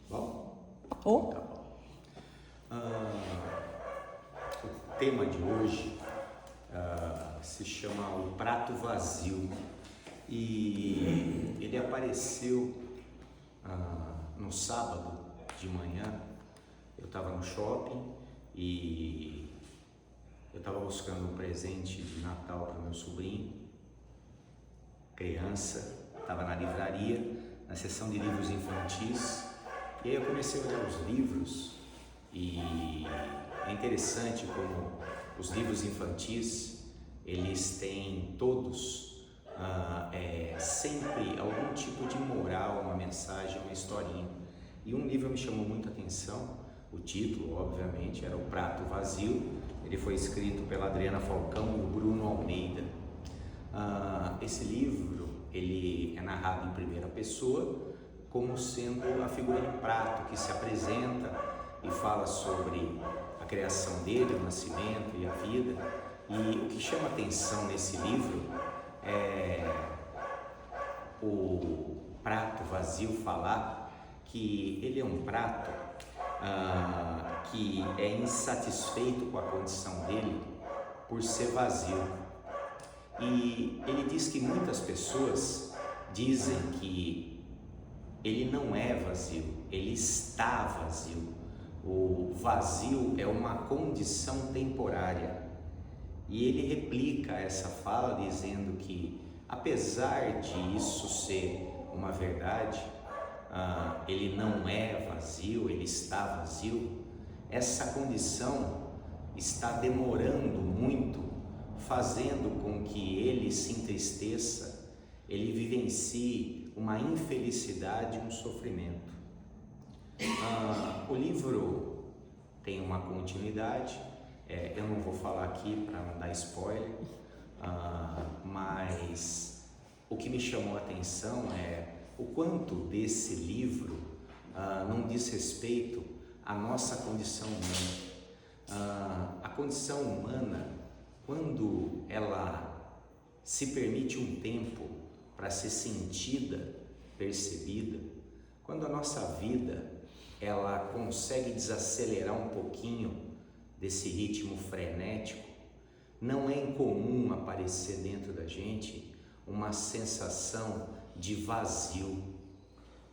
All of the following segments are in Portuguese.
Bom? Oh. Tá bom. O tema de hoje se chama O Prato Vazio e ele apareceu no sábado de manhã. Eu estava no shopping e eu estava buscando um presente de Natal para o meu sobrinho, criança, estava na livraria, na seção de livros infantis, e aí eu comecei a olhar os livros e é interessante como os livros infantis, eles têm todos sempre algum tipo de moral, uma mensagem, uma historinha. E um livro me chamou muita atenção, o título, obviamente, era O Prato Vazio. Ele foi escrito pela Adriana Falcão e o Bruno Almeida. Esse livro, ele é narrado em primeira pessoa, como sendo a figura do prato que se apresenta e fala sobre a criação dele, o nascimento e a vida. E o que chama atenção nesse livro é o prato vazio falar que ele é um prato que é insatisfeito com a condição dele por ser vazio. E ele diz que muitas pessoas dizem que ele não é vazio, ele está vazio. O vazio é uma condição temporária. E ele replica essa fala dizendo que, apesar de isso ser uma verdade, ele não é vazio, ele está vazio. Essa condição está demorando muito, fazendo com que ele se entristeça, ele vivencie uma infelicidade, um sofrimento. O livro tem uma continuidade, eu não vou falar aqui para não dar spoiler, mas o que me chamou a atenção é o quanto desse livro não diz respeito à nossa condição humana. A condição humana, quando ela se permite um tempo para ser sentida, percebida, quando a nossa vida ela consegue desacelerar um pouquinho desse ritmo frenético, não é incomum aparecer dentro da gente uma sensação de vazio,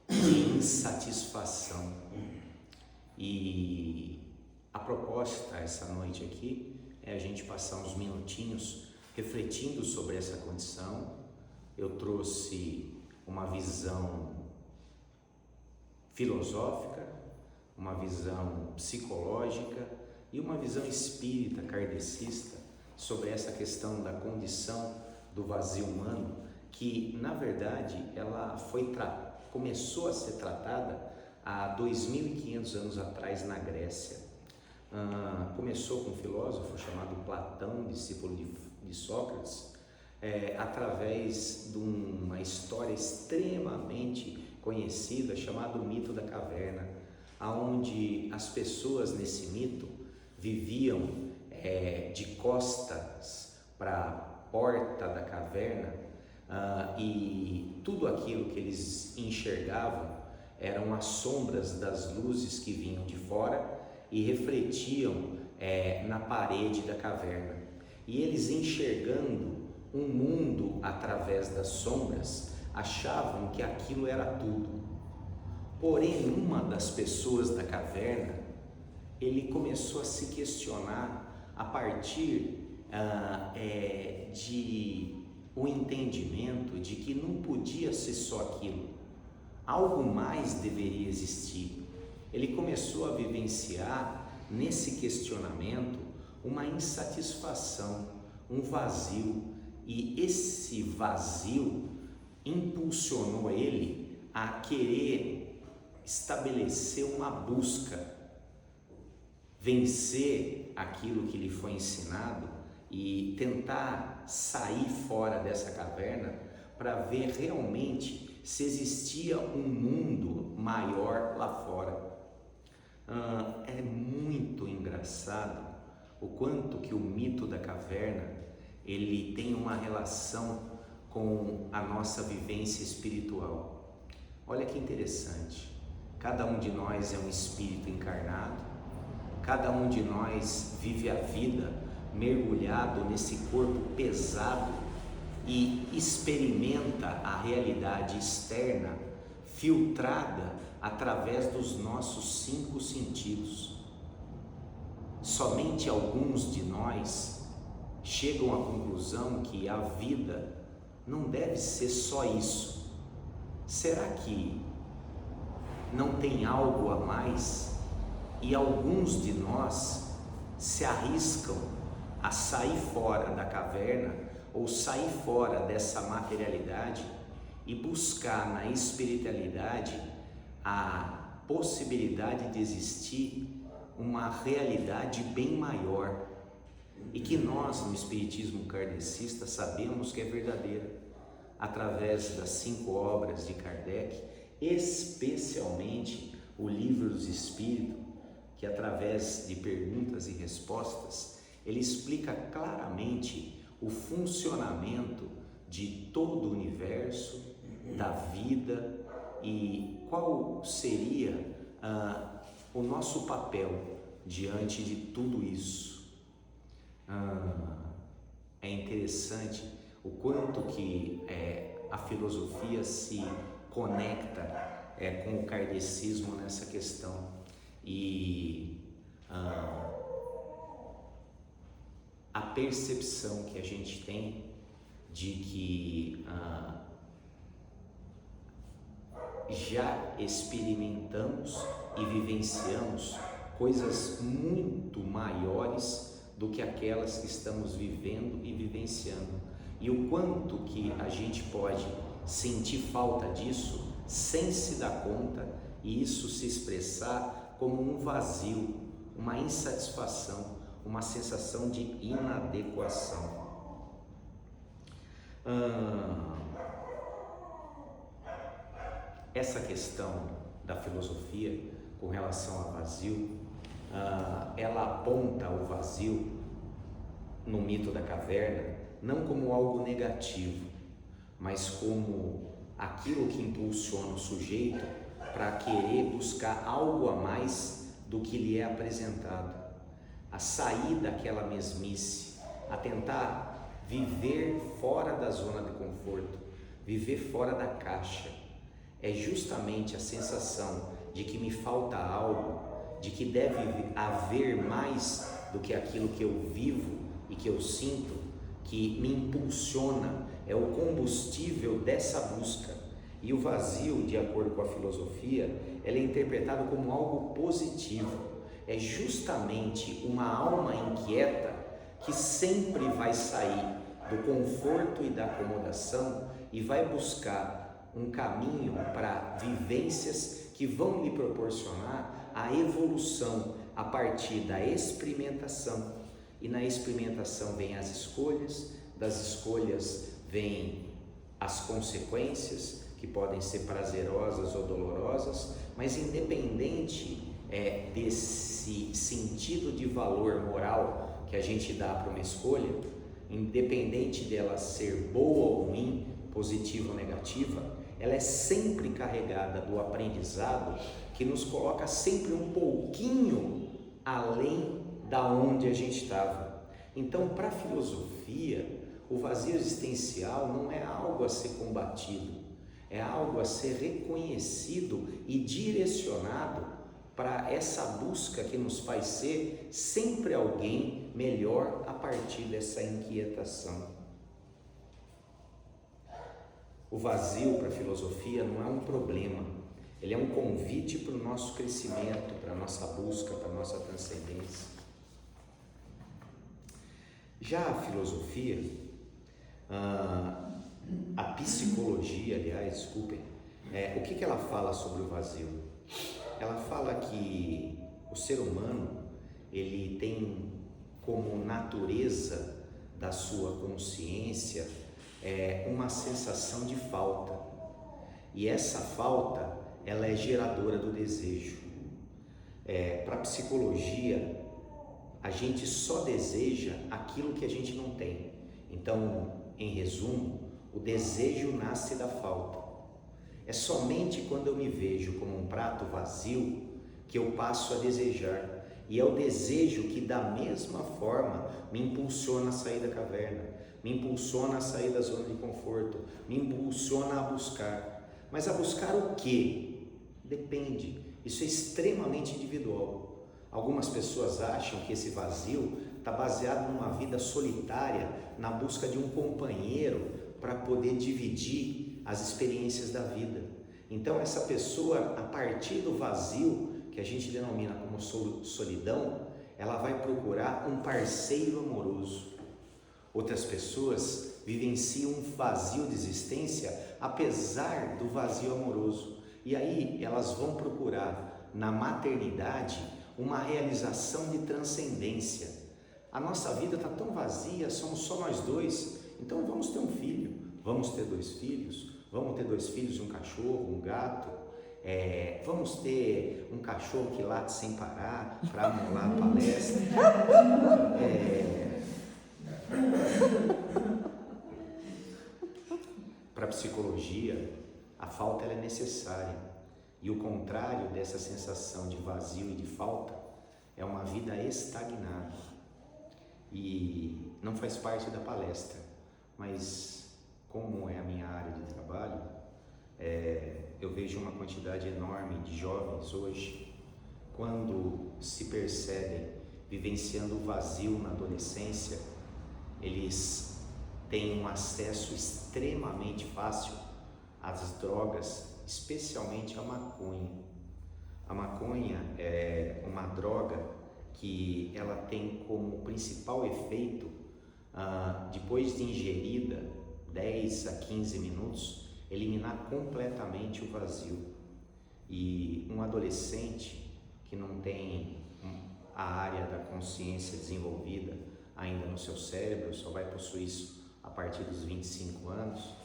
de insatisfação. E a proposta essa noite aqui é a gente passar uns minutinhos refletindo sobre essa condição. Eu trouxe uma visão filosófica, uma visão psicológica e uma visão espírita, kardecista, sobre essa questão da condição do vazio humano, que na verdade ela começou a ser tratada há 2500 anos atrás na Grécia. Começou com um filósofo chamado Platão, discípulo de Sócrates, através de uma história extremamente conhecida chamada o mito da caverna, onde as pessoas nesse mito viviam de costas para a porta da caverna, e tudo aquilo que eles enxergavam eram as sombras das luzes que vinham de fora e refletiam na parede da caverna. E eles, enxergando um mundo através das sombras, achavam que aquilo era tudo. Porém, uma das pessoas da caverna, ele começou a se questionar a partir de o entendimento de que não podia ser só aquilo, algo mais deveria existir. Ele começou a vivenciar nesse questionamento uma insatisfação, um vazio, e esse vazio impulsionou ele a querer estabelecer uma busca, vencer aquilo que lhe foi ensinado e tentar sair fora dessa caverna para ver realmente se existia um mundo maior lá fora. É muito engraçado o quanto que o mito da caverna ele tem uma relação com a nossa vivência espiritual. Olha que interessante, cada um de nós é um espírito encarnado, cada um de nós vive a vida mergulhado nesse corpo pesado e experimenta a realidade externa filtrada através dos nossos 5 sentidos. Somente alguns de nós chegam à conclusão que a vida não deve ser só isso. Será que não tem algo a mais? E alguns de nós se arriscam a sair fora da caverna ou sair fora dessa materialidade e buscar na espiritualidade a possibilidade de existir uma realidade bem maior e que nós no espiritismo kardecista sabemos que é verdadeira através das 5 obras de Kardec, especialmente o Livro dos Espíritos, que através de perguntas e respostas ele explica claramente o funcionamento de todo o universo, da vida e qual seria o nosso papel diante de tudo isso. É interessante o quanto que a filosofia se conecta com o kardecismo nessa questão e a percepção que a gente tem de que já experimentamos e vivenciamos coisas muito maiores do que aquelas que estamos vivendo e vivenciando, e o quanto que a gente pode sentir falta disso sem se dar conta, e isso se expressar como um vazio, uma insatisfação, uma sensação de inadequação. Essa questão da filosofia com relação ao vazio, ela aponta o vazio no mito da caverna não como algo negativo, mas como aquilo que impulsiona o sujeito para querer buscar algo a mais do que lhe é apresentado, a sair daquela mesmice, a tentar viver fora da zona de conforto, viver fora da caixa. É justamente a sensação de que me falta algo, de que deve haver mais do que aquilo que eu vivo e que eu sinto, que me impulsiona, é o combustível dessa busca. E o vazio, de acordo com a filosofia, ele é interpretado como algo positivo. É justamente uma alma inquieta que sempre vai sair do conforto e da acomodação e vai buscar um caminho para vivências que vão lhe proporcionar a evolução a partir da experimentação. E na experimentação vem as escolhas, das escolhas vêm as consequências, que podem ser prazerosas ou dolorosas, mas independente desse sentido de valor moral que a gente dá para uma escolha, independente dela ser boa ou ruim, positiva ou negativa, ela é sempre carregada do aprendizado que nos coloca sempre um pouquinho além da onde a gente estava. Então, para a filosofia, o vazio existencial não é algo a ser combatido, é algo a ser reconhecido e direcionado para essa busca que nos faz ser sempre alguém melhor a partir dessa inquietação. O vazio para a filosofia não é um problema, ele é um convite para o nosso crescimento, para a nossa busca, para a nossa transcendência. Já a filosofia, a psicologia, aliás, desculpem, o que ela fala sobre o vazio? Ela fala que o ser humano, ele tem como natureza da sua consciência uma sensação de falta, e essa falta ela é geradora do desejo. Para a psicologia, a gente só deseja aquilo que a gente não tem. Então, em resumo, O desejo nasce da falta. É somente quando eu me vejo como um prato vazio que eu passo a desejar. E é o desejo que da mesma forma me impulsiona a sair da caverna, me impulsiona a sair da zona de conforto, me impulsiona a buscar. Mas a buscar o quê? Depende. Isso é extremamente individual. Algumas pessoas acham que esse vazio está baseado numa vida solitária, na busca de um companheiro para poder dividir as experiências da vida. Então essa pessoa, a partir do vazio, que a gente denomina como solidão, ela vai procurar um parceiro amoroso. Outras pessoas vivenciam um vazio de existência apesar do vazio amoroso. E aí elas vão procurar na maternidade uma realização de transcendência. A nossa vida está tão vazia, somos só nós dois, então vamos ter um filho, vamos ter 2 filhos, vamos ter 2 filhos e um cachorro, um gato, vamos ter um cachorro que late sem parar para amolar a palestra. Para a psicologia, a falta ela é necessária, e o contrário dessa sensação de vazio e de falta é uma vida estagnada. E não faz parte da palestra, mas como é a minha área de trabalho, eu vejo uma quantidade enorme de jovens hoje, quando se percebem vivenciando o vazio na adolescência, eles têm um acesso extremamente fácil às drogas, especialmente a maconha. A maconha é uma droga que ela tem como principal efeito, depois de ingerida 10 a 15 minutos, eliminar completamente o vazio. E um adolescente que não tem a área da consciência desenvolvida ainda no seu cérebro, só vai possuir isso a partir dos 25 anos,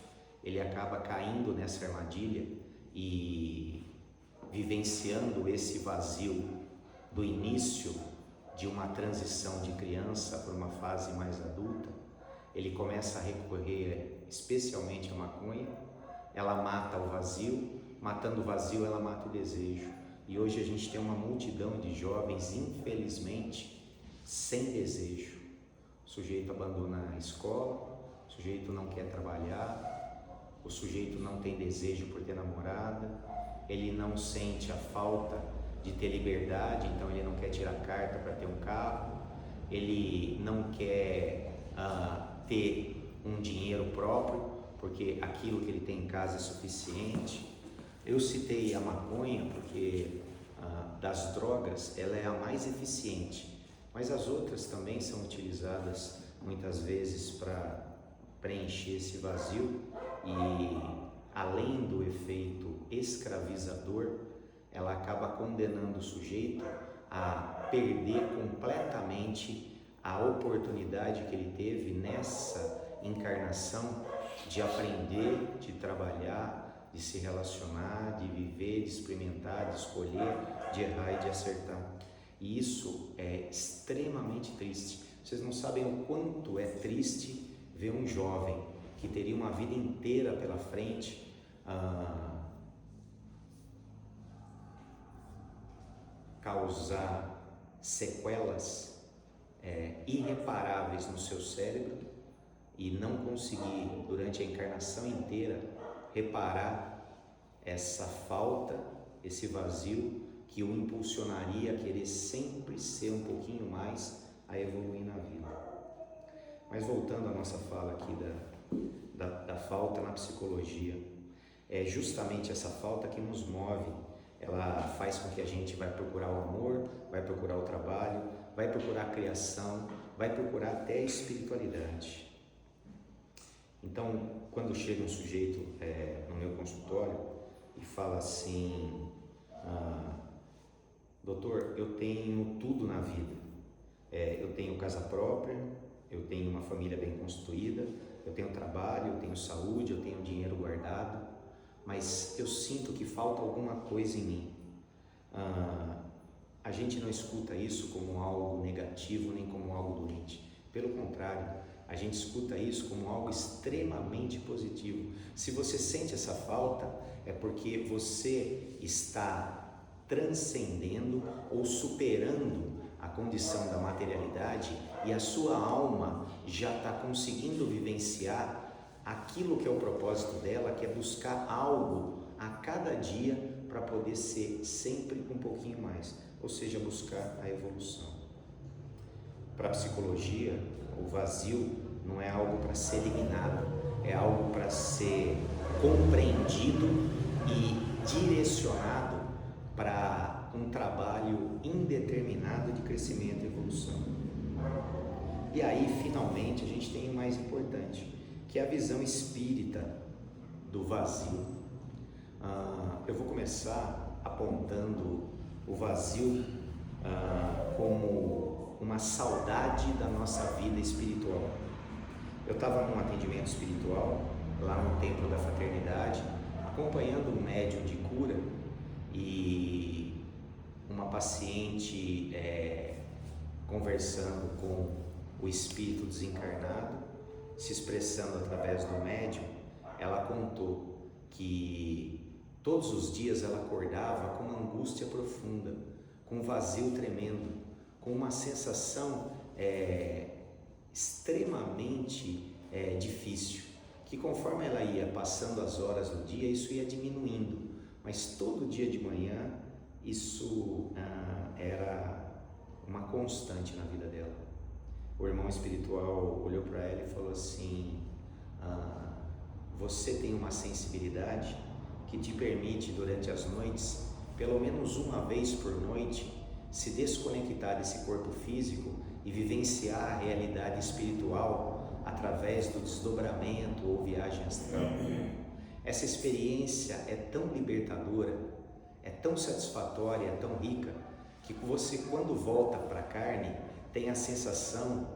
ele acaba caindo nessa armadilha e vivenciando esse vazio do início de uma transição de criança para uma fase mais adulta. Ele começa a recorrer especialmente à maconha. Ela mata o vazio, matando o vazio ela mata o desejo. E hoje a gente tem uma multidão de jovens, infelizmente, sem desejo. O sujeito abandona a escola, o sujeito não quer trabalhar, o sujeito não tem desejo por ter namorada, ele não sente a falta de ter liberdade, então ele não quer tirar carta para ter um carro, ele não quer ter um dinheiro próprio, porque aquilo que ele tem em casa é suficiente. Eu citei a maconha porque das drogas ela é a mais eficiente, mas as outras também são utilizadas muitas vezes para preencher esse vazio, e além do efeito escravizador, ela acaba condenando o sujeito a perder completamente a oportunidade que ele teve nessa encarnação de aprender, de trabalhar, de se relacionar, de viver, de experimentar, de escolher, de errar e de acertar. E isso é extremamente triste. Vocês não sabem o quanto é triste ver um jovem que teria uma vida inteira pela frente, causar sequelas irreparáveis no seu cérebro e não conseguir durante a encarnação inteira reparar essa falta, esse vazio que o impulsionaria a querer sempre ser um pouquinho mais, a evoluir na vida. Mas voltando à nossa fala aqui da falta na psicologia, é justamente essa falta que nos move. Ela faz com que a gente vai procurar o amor, vai procurar o trabalho, vai procurar a criação, vai procurar até a espiritualidade. Então, quando chega um sujeito no meu consultório e fala assim: doutor, eu tenho tudo na vida, eu tenho casa própria, eu tenho uma família bem constituída, eu tenho trabalho, eu tenho saúde, eu tenho dinheiro guardado, mas eu sinto que falta alguma coisa em mim. A gente não escuta isso como algo negativo nem como algo doente. Pelo contrário, a gente escuta isso como algo extremamente positivo. Se você sente essa falta, é porque você está transcendendo ou superando a condição da materialidade e a sua alma já está conseguindo vivenciar aquilo que é o propósito dela, que é buscar algo a cada dia para poder ser sempre um pouquinho mais, ou seja, buscar a evolução. Para a psicologia, o vazio não é algo para ser eliminado, é algo para ser compreendido e direcionado para um trabalho indeterminado de crescimento e evolução. E aí, finalmente, a gente tem o mais importante, que é a visão espírita do vazio. Eu vou começar apontando o vazio como uma saudade da nossa vida espiritual. Eu estava num atendimento espiritual, lá no Templo da Fraternidade, acompanhando um médium de cura e uma paciente conversando com o espírito desencarnado, se expressando através do médium. Ela contou que todos os dias ela acordava com uma angústia profunda, com um vazio tremendo, com uma sensação extremamente difícil, que conforme ela ia passando as horas do dia, isso ia diminuindo, mas todo dia de manhã isso era uma constante na vida dela. O irmão espiritual olhou para ela e falou assim: você tem uma sensibilidade que te permite durante as noites, pelo menos uma vez por noite, se desconectar desse corpo físico e vivenciar a realidade espiritual através do desdobramento ou viagem astral. Essa experiência é tão libertadora, é tão satisfatória, é tão rica, que você, quando volta para a carne, tem a sensação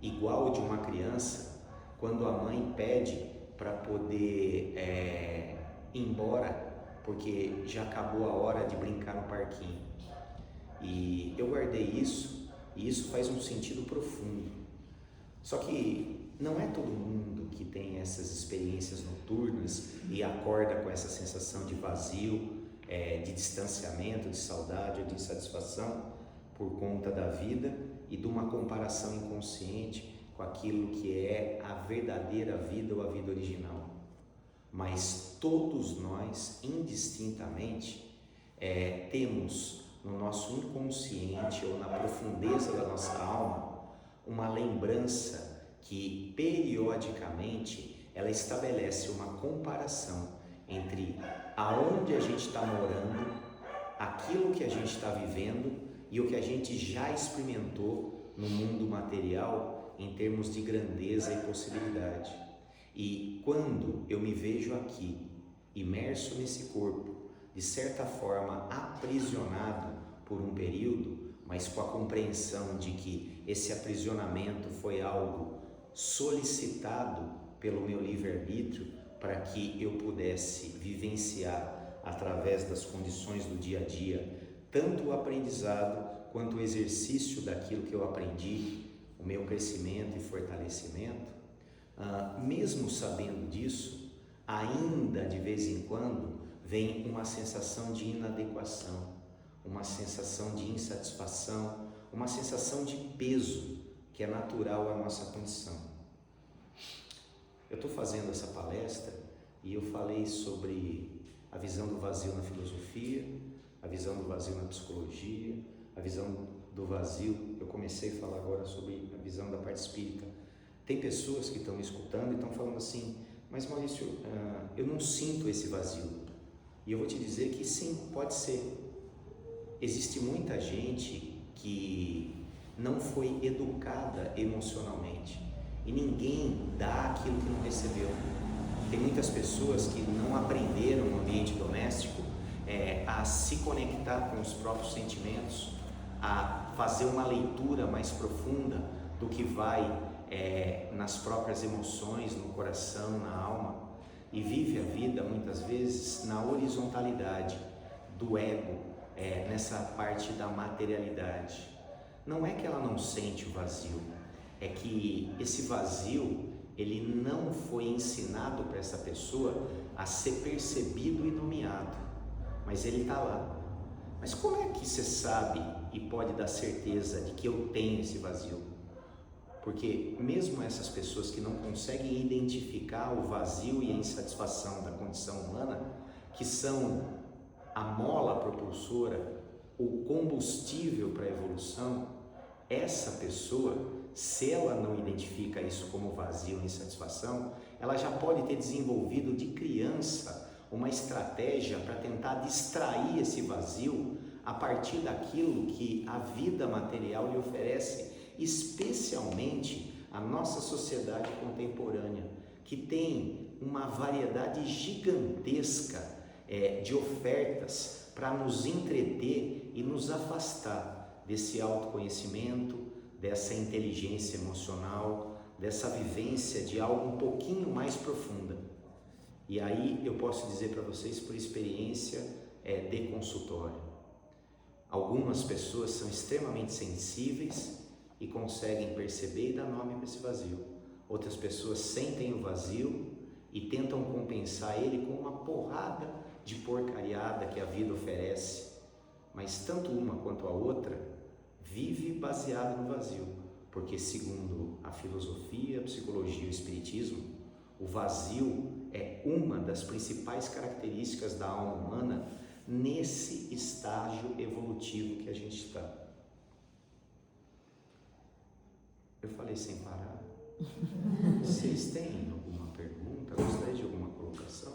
igual de uma criança quando a mãe pede para poder ir embora porque já acabou a hora de brincar no parquinho. E eu guardei isso, e isso faz um sentido profundo. Só que não é todo mundo que tem essas experiências noturnas e acorda com essa sensação de vazio, de distanciamento, de saudade ou de insatisfação por conta da vida e de uma comparação inconsciente com aquilo que é a verdadeira vida ou a vida original. Mas todos nós, indistintamente, temos no nosso inconsciente ou na profundeza da nossa alma uma lembrança que periodicamente ela estabelece uma comparação entre aonde a gente está morando, aquilo que a gente está vivendo e o que a gente já experimentou no mundo material em termos de grandeza e possibilidade. E quando eu me vejo aqui, imerso nesse corpo, de certa forma aprisionado por um período, mas com a compreensão de que esse aprisionamento foi algo solicitado pelo meu livre-arbítrio para que eu pudesse vivenciar através das condições do dia a dia, tanto o aprendizado quanto o exercício daquilo que eu aprendi, o meu crescimento e fortalecimento. Mesmo sabendo disso, ainda de vez em quando vem uma sensação de inadequação, uma sensação de insatisfação, uma sensação de peso que é natural à nossa condição. Eu estou fazendo essa palestra e eu falei sobre a visão do vazio na filosofia, a visão do vazio na psicologia, a visão do vazio. Eu comecei a falar agora sobre a visão da parte espírita. Tem pessoas que estão me escutando e estão falando assim: mas Maurício, eu não sinto esse vazio. E eu vou te dizer que sim, pode ser. Existe muita gente que não foi educada emocionalmente e ninguém dá aquilo que não recebeu. Tem muitas pessoas que não aprenderam no ambiente doméstico a se conectar com os próprios sentimentos, a fazer uma leitura mais profunda do que vai nas próprias emoções, no coração, na alma, e vive a vida muitas vezes na horizontalidade do ego, nessa parte da materialidade. Não é que ela não sente o vazio, é que esse vazio, ele não foi ensinado para essa pessoa a ser percebido e nomeado, mas ele está lá. Mas como é que você sabe e pode dar certeza de que eu tenho esse vazio? Porque mesmo essas pessoas que não conseguem identificar o vazio e a insatisfação da condição humana, que são a mola propulsora, o combustível para a evolução, essa pessoa, se ela não identifica isso como vazio e insatisfação, ela já pode ter desenvolvido de criança uma estratégia para tentar distrair esse vazio a partir daquilo que a vida material lhe oferece, especialmente a nossa sociedade contemporânea, que tem uma variedade gigantesca de ofertas para nos entreter e nos afastar desse autoconhecimento, dessa inteligência emocional, dessa vivência de algo um pouquinho mais profunda. E aí eu posso dizer para vocês por experiência de consultório. Algumas pessoas são extremamente sensíveis e conseguem perceber e dar nome para esse vazio. Outras pessoas sentem o vazio e tentam compensar ele com uma porrada de porcariada que a vida oferece. Mas tanto uma quanto a outra vive baseado no vazio, porque segundo a filosofia, a psicologia e o espiritismo, o vazio é uma das principais características da alma humana nesse estágio evolutivo que a gente está. Eu falei sem parar. Vocês têm alguma pergunta? Gostaria de alguma colocação?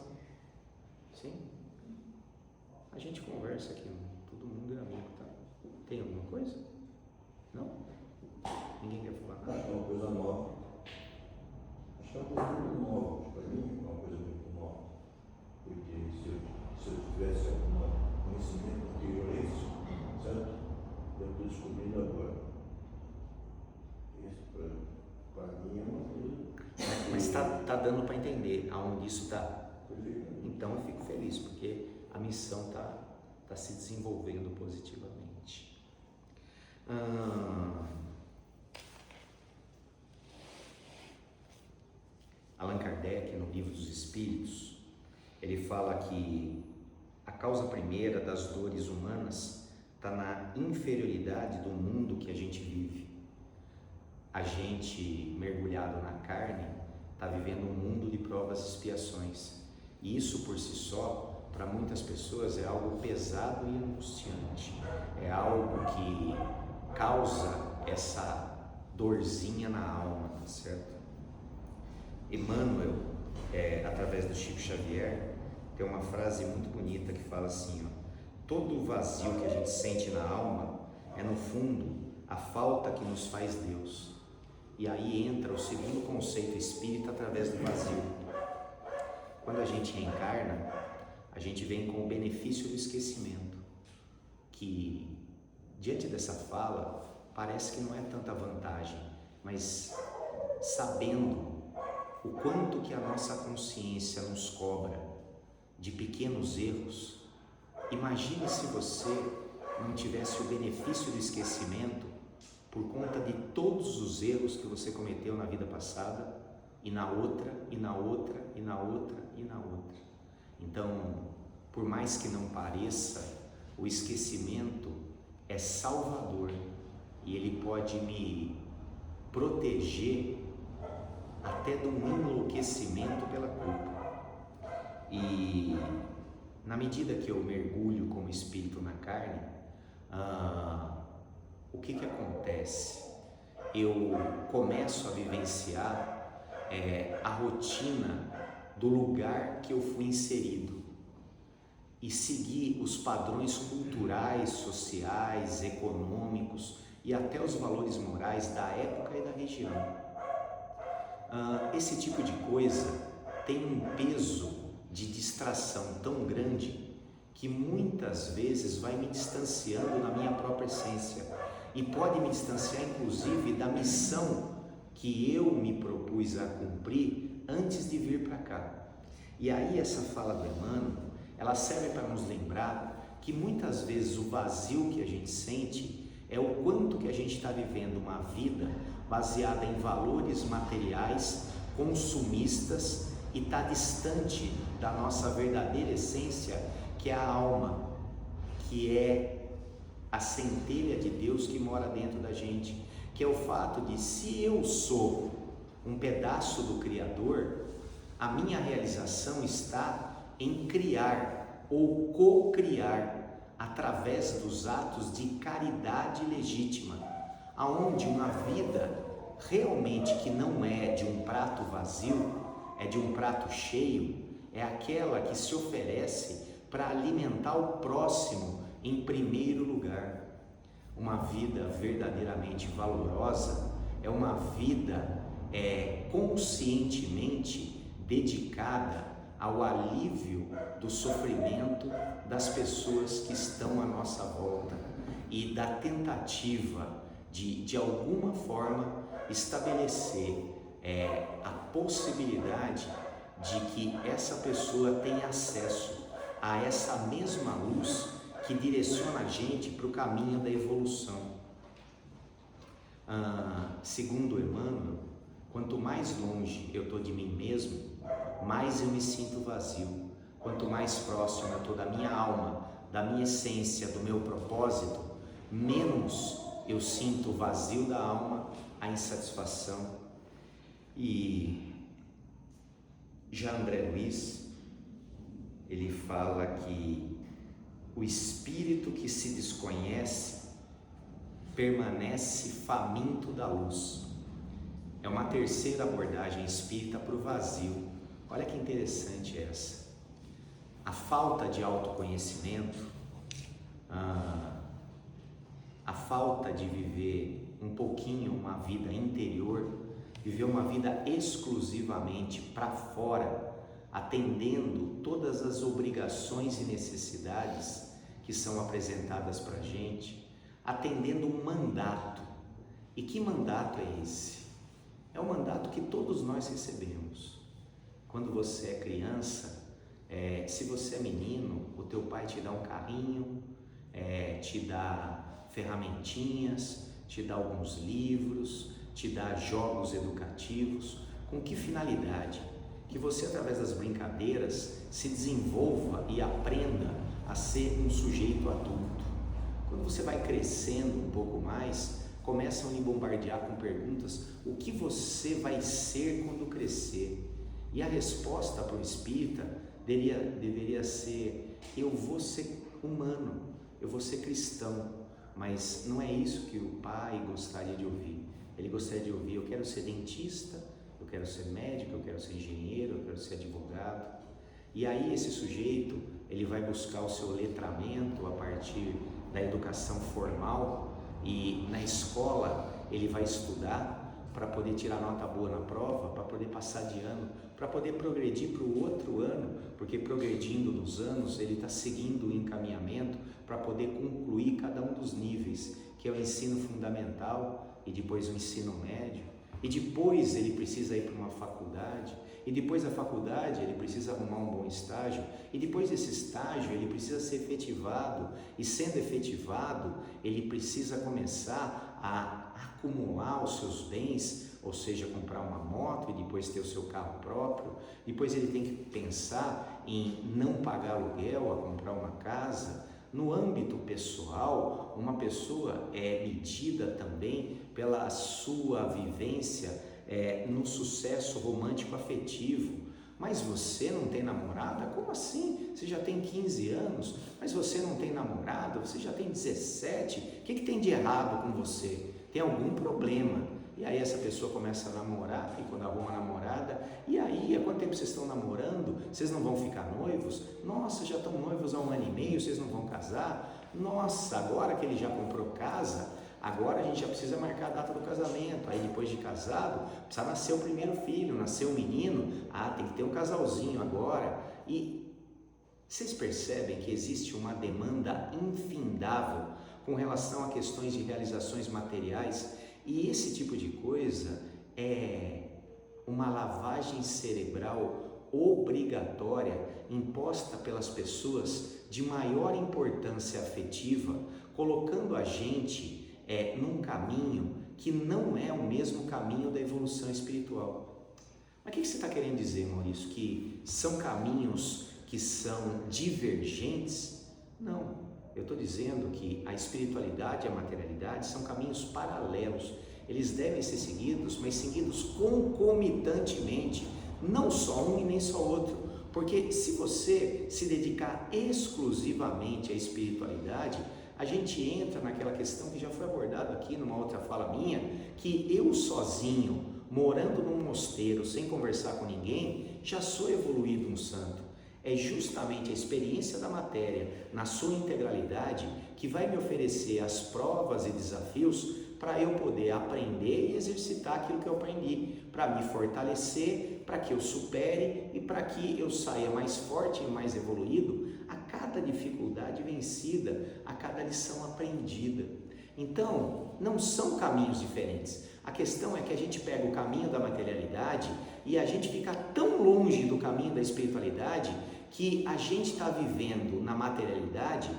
Sim? A gente conversa aqui, todo mundo é amigo, tá? Tem alguma coisa? Não? Ninguém quer falar nada? Acho que é uma coisa nova. Acho que é uma coisa muito nova. Para mim é uma coisa muito nova. Porque se eu tivesse algum conhecimento anterior a isso, certo? Eu estou descobrindo agora. Isso para mim é uma coisa. Mas tá dando para entender aonde isso está. Então eu fico feliz, porque a missão tá se desenvolvendo positivamente. Allan Kardec, no Livro dos Espíritos, ele fala que a causa primeira das dores humanas está na inferioridade do mundo que a gente vive. A gente, mergulhado na carne, está vivendo um mundo de provas e expiações. E isso por si só, para muitas pessoas, é algo pesado e angustiante. É algo que causa essa dorzinha na alma, tá certo? Emmanuel, através do Chico Xavier, tem uma frase muito bonita que fala assim, ó: todo o vazio que a gente sente na alma é, no fundo, a falta que nos faz Deus. E aí entra o segundo conceito espírita através do vazio. Quando a gente reencarna, a gente vem com o benefício do esquecimento, que diante dessa fala parece que não é tanta vantagem, mas sabendo o quanto que a nossa consciência nos cobra de pequenos erros, imagine se você não tivesse o benefício do esquecimento por conta de todos os erros que você cometeu na vida passada, e na outra, e na outra, e na outra, e na outra. Então, por mais que não pareça, o esquecimento é salvador, e ele pode me proteger até de um enlouquecimento pela culpa. E na medida que eu mergulho como espírito na carne, o que acontece? Eu começo a vivenciar a rotina do lugar que eu fui inserido e seguir os padrões culturais, sociais, econômicos e até os valores morais da época e da região. Esse tipo de coisa tem um peso de distração tão grande que muitas vezes vai me distanciando da minha própria essência e pode me distanciar inclusive da missão que eu me propus a cumprir antes de vir para cá. E aí essa fala do Emmanuel, ela serve para nos lembrar que muitas vezes o vazio que a gente sente é o quanto que a gente está vivendo uma vida baseada em valores materiais, consumistas, e está distante da nossa verdadeira essência, que é a alma, que é a centelha de Deus que mora dentro da gente, que é o fato de, se eu sou um pedaço do Criador, a minha realização está em criar ou co-criar através dos atos de caridade legítima, aonde uma vida realmente que não é de um prato vazio, é de um prato cheio, é aquela que se oferece para alimentar o próximo em primeiro lugar. Uma vida verdadeiramente valorosa é uma vida conscientemente dedicada ao alívio do sofrimento das pessoas que estão à nossa volta e da tentativa de alguma forma estabelecer a possibilidade de que essa pessoa tenha acesso a essa mesma luz que direciona a gente para o caminho da evolução. Segundo Emmanuel, quanto mais longe eu estou de mim mesmo, mais eu me sinto vazio. Quanto mais próximo eu estou da minha alma, da minha essência, do meu propósito, menos eu sinto o vazio da alma, a insatisfação. E já André Luiz, ele fala que o espírito que se desconhece permanece faminto da luz. É uma terceira abordagem espírita para o vazio. Olha que interessante essa. A falta de autoconhecimento, a falta de viver um pouquinho uma vida interior, viver uma vida exclusivamente para fora, atendendo todas as obrigações e necessidades que são apresentadas para a gente, atendendo um mandato. E que mandato é esse? É o mandato que todos nós recebemos. Quando você é criança, se você é menino, o teu pai te dá um carrinho, te dá ferramentinhas, te dá alguns livros, te dá jogos educativos. Com que finalidade? Que você, através das brincadeiras, se desenvolva e aprenda a ser um sujeito adulto. Quando você vai crescendo um pouco mais, começam a lhe bombardear com perguntas: o que você vai ser quando crescer? E a resposta para o espírita deveria ser: eu vou ser humano, eu vou ser cristão. Mas não é isso que o pai gostaria de ouvir. Ele gostaria de ouvir: eu quero ser dentista, eu quero ser médico, eu quero ser engenheiro, eu quero ser advogado. E aí esse sujeito, ele vai buscar o seu letramento a partir da educação formal, e na escola ele vai estudar para poder tirar nota boa na prova, para poder passar de ano, para poder progredir para o outro ano, porque progredindo nos anos ele está seguindo o encaminhamento para poder concluir cada um dos níveis, que é o ensino fundamental e depois o ensino médio, e depois ele precisa ir para uma faculdade, e depois da faculdade ele precisa arrumar um bom estágio, e depois desse estágio ele precisa ser efetivado, e sendo efetivado ele precisa começar a acumular os seus bens, ou seja, comprar uma moto e depois ter o seu carro próprio. Depois ele tem que pensar em não pagar aluguel, a comprar uma casa. No âmbito pessoal, uma pessoa é medida também pela sua vivência no sucesso romântico afetivo. Mas você não tem namorada? Como assim? Você já tem 15 anos, mas você não tem namorada? Você já tem 17? O que tem de errado com você? Tem algum problema? E aí essa pessoa começa a namorar, e quando arruma a namorada, e aí, há quanto tempo vocês estão namorando? Vocês não vão ficar noivos? Nossa, já estão noivos há 1 ano e meio, vocês não vão casar? Nossa, agora que ele já comprou casa, agora a gente já precisa marcar a data do casamento. Aí depois de casado, precisa nascer o primeiro filho, nasceu o menino, tem que ter um casalzinho agora. E vocês percebem que existe uma demanda infindável com relação a questões de realizações materiais, e esse tipo de coisa é uma lavagem cerebral obrigatória imposta pelas pessoas de maior importância afetiva, colocando a gente num caminho que não é o mesmo caminho da evolução espiritual. Mas o que você está querendo dizer, Maurício? Que são caminhos que são divergentes? Não, eu estou dizendo que a espiritualidade e a materialidade são caminhos paralelos. Eles devem ser seguidos, mas seguidos concomitantemente, não só um e nem só outro. Porque se você se dedicar exclusivamente à espiritualidade, a gente entra naquela questão que já foi abordada aqui numa outra fala minha, que eu sozinho, morando num mosteiro, sem conversar com ninguém, já sou evoluído um santo. É justamente a experiência da matéria na sua integralidade que vai me oferecer as provas e desafios para eu poder aprender e exercitar aquilo que eu aprendi, para me fortalecer, para que eu supere e para que eu saia mais forte e mais evoluído a cada dificuldade vencida, a cada lição aprendida. Então, não são caminhos diferentes. A questão é que a gente pega o caminho da materialidade e a gente fica tão longe do caminho da espiritualidade que a gente está vivendo na materialidade,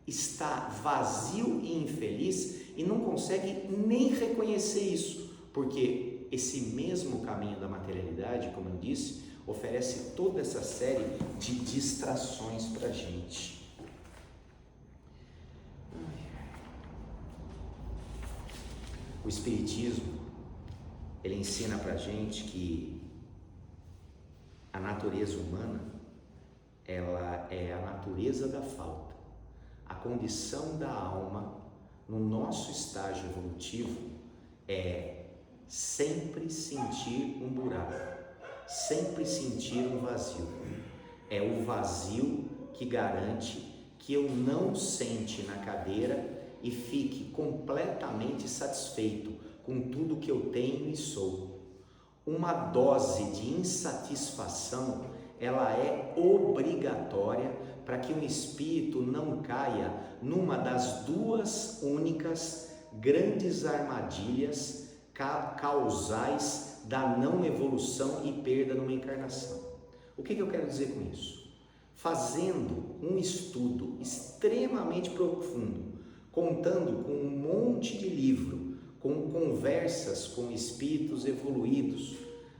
está vazio e infeliz e não consegue nem reconhecer isso, porque esse mesmo caminho da materialidade, como eu disse, oferece toda essa série de distrações para a gente. O Espiritismo, ele ensina para a gente que a natureza humana, ela é a natureza da falta. A condição da alma, no nosso estágio evolutivo, é sempre sentir um buraco, sempre sentir um vazio. É o vazio que garante que eu não sente na cadeira e fique completamente satisfeito com tudo que eu tenho e sou. Uma dose de insatisfação, ela é obrigatória para que um espírito não caia numa das duas únicas grandes armadilhas causais da não evolução e perda numa encarnação. O que eu quero dizer com isso? Fazendo um estudo extremamente profundo, contando com um monte de livro, com conversas com espíritos evoluídos,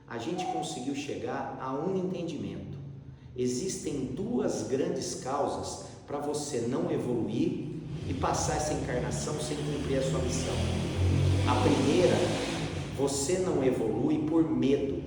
a gente conseguiu chegar a um entendimento. Existem duas grandes causas para você não evoluir e passar essa encarnação sem cumprir a sua missão. A primeira, você não evolui por medo,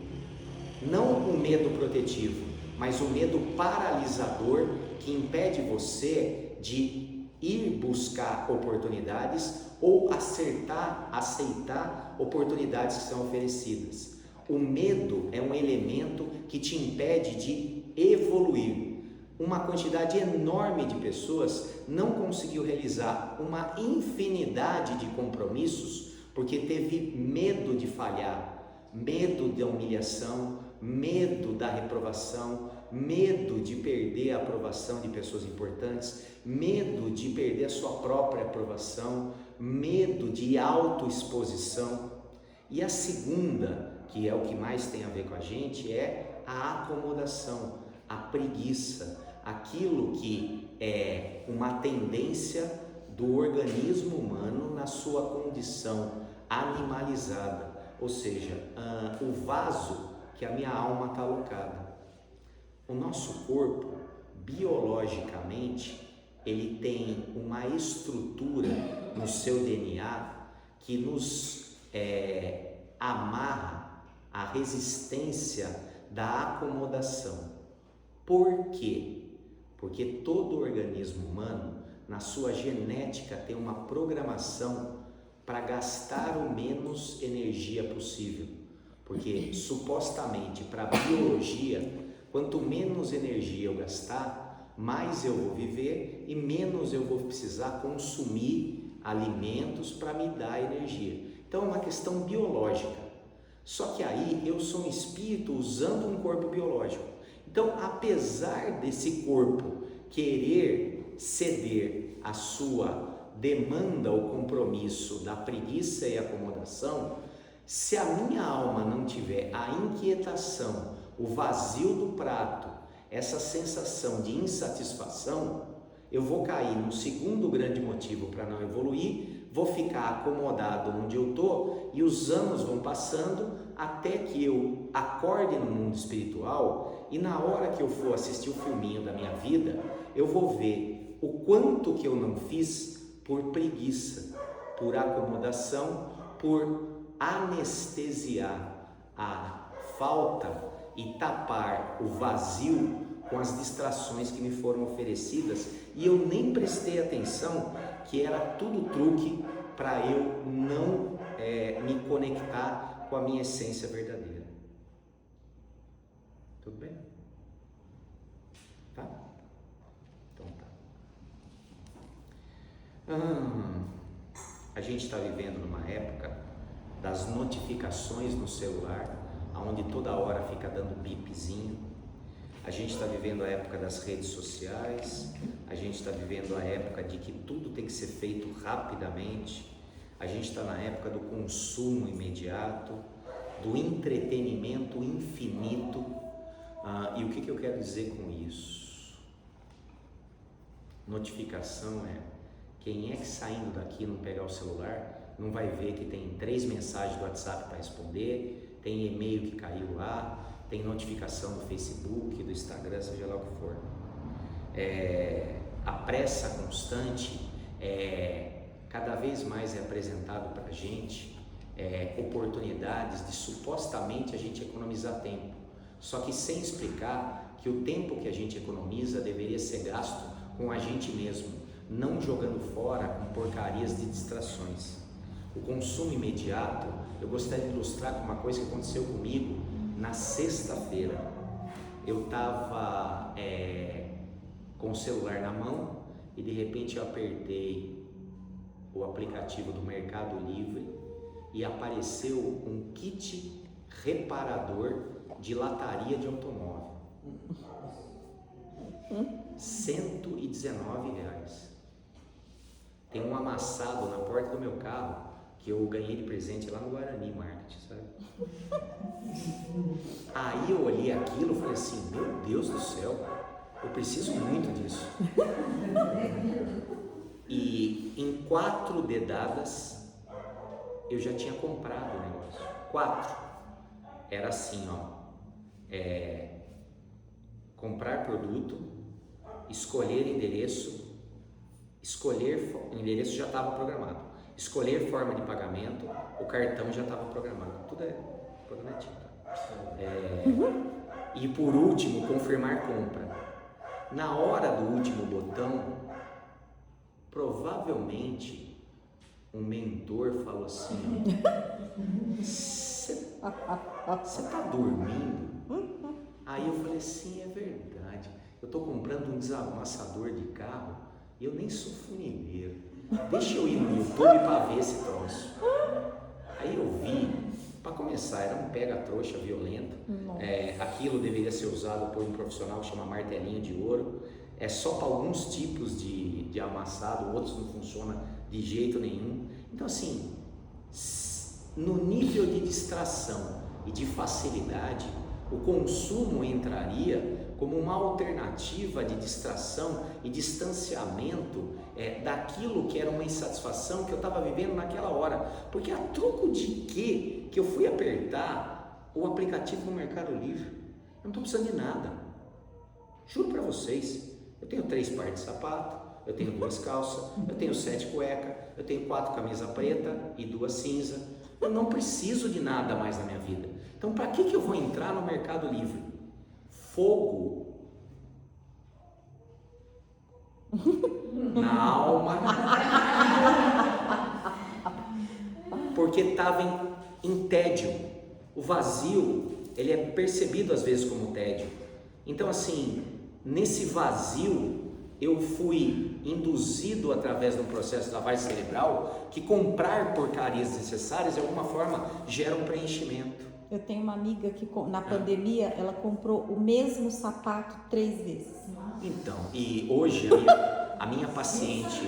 não o medo protetivo, mas o medo paralisador que impede você de ir buscar oportunidades ou aceitar oportunidades que são oferecidas. O medo é um elemento que te impede de evoluir. Uma quantidade enorme de pessoas não conseguiu realizar uma infinidade de compromissos porque teve medo de falhar, medo da humilhação, medo da reprovação, medo de perder a aprovação de pessoas importantes, medo de perder a sua própria aprovação, medo de autoexposição. E a segunda, que é o que mais tem a ver com a gente, é a acomodação, a preguiça, aquilo que é uma tendência do organismo humano na sua condição animalizada, ou seja, o vaso que a minha alma está alocada. O nosso corpo, biologicamente, ele tem uma estrutura no seu DNA que nos amarra à resistência da acomodação. Por quê? Porque todo organismo humano, na sua genética, tem uma programação para gastar o menos energia possível. Porque, supostamente, para a biologia, quanto menos energia eu gastar, mais eu vou viver e menos eu vou precisar consumir alimentos para me dar energia. Então, é uma questão biológica. Só que aí eu sou um espírito usando um corpo biológico. Então, apesar desse corpo querer ceder a sua demanda ou compromisso da preguiça e acomodação, se a minha alma não tiver a inquietação, o vazio do prato, essa sensação de insatisfação, eu vou cair no segundo grande motivo para não evoluir, vou ficar acomodado onde eu estou e os anos vão passando até que eu acorde no mundo espiritual e na hora que eu for assistir o filminho da minha vida, eu vou ver o quanto que eu não fiz por preguiça, por acomodação, por anestesiar a falta e tapar o vazio com as distrações que me foram oferecidas e eu nem prestei atenção que era tudo truque para eu não me conectar com a minha essência verdadeira. Tudo bem? Tá? Então tá. A gente está vivendo numa época das notificações no celular, onde toda hora fica dando bipzinho. A gente está vivendo a época das redes sociais, a gente está vivendo a época de que tudo tem que ser feito rapidamente, a gente está na época do consumo imediato, do entretenimento infinito. E o que eu quero dizer com isso? Notificação quem é que saindo daqui não pegar o celular, não vai ver que tem 3 mensagens do WhatsApp para responder, tem e-mail que caiu lá, tem notificação do Facebook, do Instagram, seja lá o que for. A pressa constante, cada vez mais é apresentado para a gente oportunidades de supostamente a gente economizar tempo, só que sem explicar que o tempo que a gente economiza deveria ser gasto com a gente mesmo, não jogando fora com porcarias de distrações. O consumo imediato, eu gostaria de ilustrar com uma coisa que aconteceu comigo na sexta-feira. Eu estava com o celular na mão e de repente eu apertei o aplicativo do Mercado Livre e apareceu um kit reparador de lataria de automóvel. R$119. Tem um amassado na porta do meu carro que eu ganhei de presente lá no Guarani Market, sabe? Aí eu olhei aquilo e falei assim, meu Deus do céu, eu preciso muito disso. E em 4 dedadas eu já tinha comprado o negócio. 4. Era assim, comprar produto, escolher endereço, endereço já estava programado, escolher forma de pagamento, o cartão já estava programado, tudo programadinho. E por último, confirmar compra. Na hora do último botão, provavelmente um mentor falou assim, você tá dormindo? Aí eu falei assim, é verdade, eu tô comprando um desamassador de carro e eu nem sou funileiro, deixa eu ir no YouTube para ver esse troço. Aí eu vi, para começar, era um pega-trouxa violento. Aquilo deveria ser usado por um profissional que chama martelinho de ouro. É só para alguns tipos de amassado, outros não funciona de jeito nenhum. Então assim, no nível de distração e de facilidade, o consumo entraria como uma alternativa de distração e distanciamento daquilo que era uma insatisfação que eu estava vivendo naquela hora. Porque a troco de que eu fui apertar o aplicativo do Mercado Livre? Eu não estou precisando de nada. Juro para vocês, eu tenho 3 pares de sapato, eu tenho 2 calças, eu tenho 7 cuecas, eu tenho 4 camisas preta e 2 cinza. Eu não preciso de nada mais na minha vida. Então para que eu vou entrar no Mercado Livre? Fogo na alma, porque estava em tédio. O vazio, ele é percebido às vezes como tédio. Então assim, nesse vazio eu fui induzido através de um processo de lavagem cerebral que comprar porcarias desnecessárias de alguma forma gera um preenchimento. Eu tenho uma amiga que na pandemia ela comprou o mesmo sapato 3 vezes. Então, e hoje a minha paciente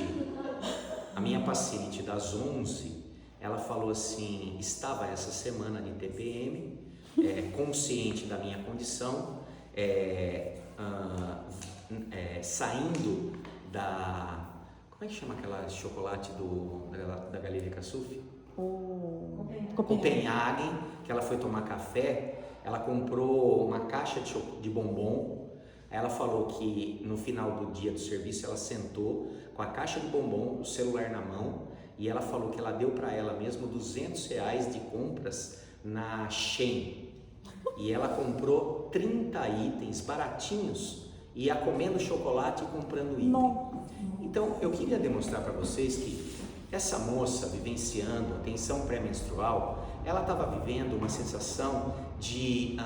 das 11, ela falou assim, estava essa semana de TPM, consciente da minha condição, saindo da, Como é que chama aquela chocolate da Galeria Cassuf? O Copenhagen, que ela foi tomar café, ela comprou uma caixa de bombom. Aí ela falou que no final do dia do serviço ela sentou com a caixa de bombom, o celular na mão, e ela falou que ela deu para ela mesmo R$200 de compras na Shein. E ela comprou 30 itens baratinhos, ia comendo chocolate e comprando item. Não. Então eu queria demonstrar para vocês que essa moça vivenciando a tensão pré-menstrual, ela estava vivendo uma sensação de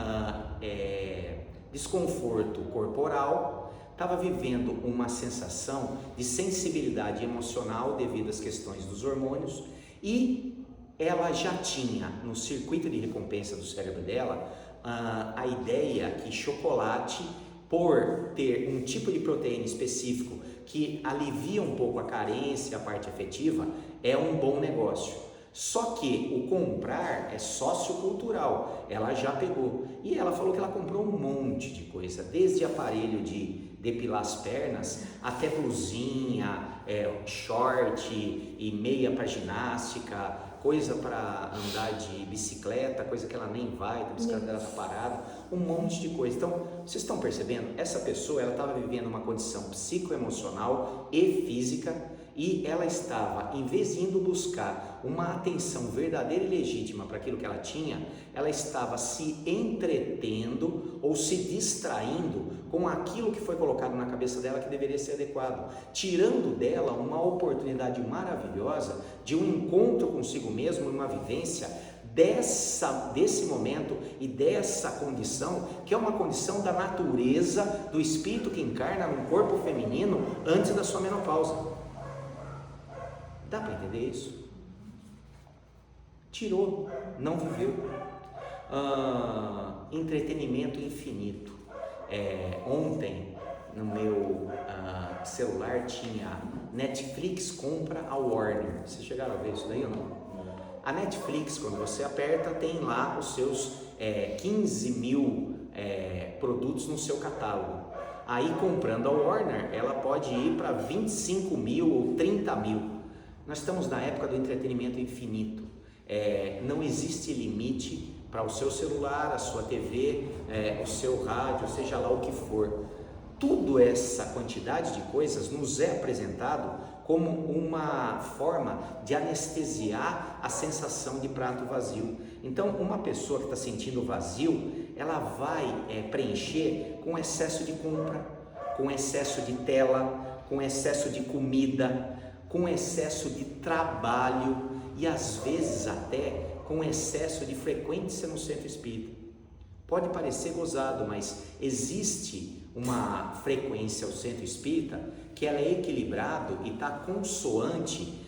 desconforto corporal, estava vivendo uma sensação de sensibilidade emocional devido às questões dos hormônios, e ela já tinha no circuito de recompensa do cérebro dela a ideia que chocolate, por ter um tipo de proteína específico que alivia um pouco a carência, a parte afetiva, é um bom negócio. Só que o comprar é sociocultural, ela já pegou. E ela falou que ela comprou um monte de coisa, desde aparelho de depilar as pernas, até blusinha, short e meia para ginástica, coisa para andar de bicicleta, coisa que ela nem vai, a bicicleta dela está parada, um monte de coisa. Então, vocês estão percebendo? Essa pessoa, ela estava vivendo uma condição psicoemocional e física, e ela estava, em vez de indo buscar uma atenção verdadeira e legítima para aquilo que ela tinha, ela estava se entretendo ou se distraindo com aquilo que foi colocado na cabeça dela que deveria ser adequado, tirando dela uma oportunidade maravilhosa de um encontro consigo mesmo, uma vivência desse momento e dessa condição, que é uma condição da natureza do espírito que encarna no corpo feminino antes da sua menopausa. Dá para entender isso? Tirou, não viveu. Entretenimento infinito. Ontem no meu celular tinha Netflix compra a Warner. Vocês chegaram a ver isso daí ou não? A Netflix, quando você aperta, tem lá os seus 15 mil produtos no seu catálogo. Aí comprando a Warner, ela pode ir para 25 mil ou 30 mil. Nós estamos na época do entretenimento infinito. Não existe limite para o seu celular, a sua TV, o seu rádio, seja lá o que for. Tudo essa quantidade de coisas nos é apresentado como uma forma de anestesiar a sensação de prato vazio. Então, uma pessoa que está sentindo vazio, ela vai preencher com excesso de compra, com excesso de tela, com excesso de comida, com excesso de trabalho e às vezes até com excesso de frequência no centro espírita. Pode parecer gozado, mas existe uma frequência ao centro espírita que ela é equilibrado e está consoante